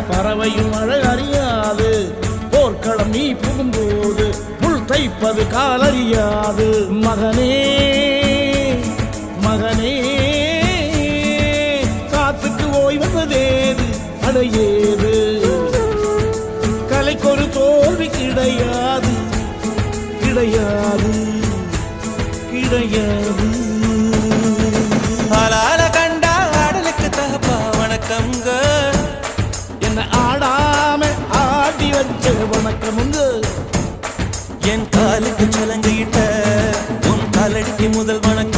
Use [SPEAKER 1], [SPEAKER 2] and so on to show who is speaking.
[SPEAKER 1] பறவையும் அழகறியாது போர்க்களம் நீ புகும்போது புல் தைப்பது காலறியாது மகனே மகனே காத்துக்கு ஓய்வதேது அடையேது கலைக்கொரு தோல்வி கிடையாது கிடையாது கிடையாது
[SPEAKER 2] ஆளால கண்டா ஆடலுக்கு தகப்பா வணக்கம்ங்க
[SPEAKER 1] என்ன ஆடாம ஆடி வச்ச வணக்கமுங்க
[SPEAKER 2] என் காலுக்கு சலங்கையிட்ட உன் காலடிக்கு முதல் வணக்கம்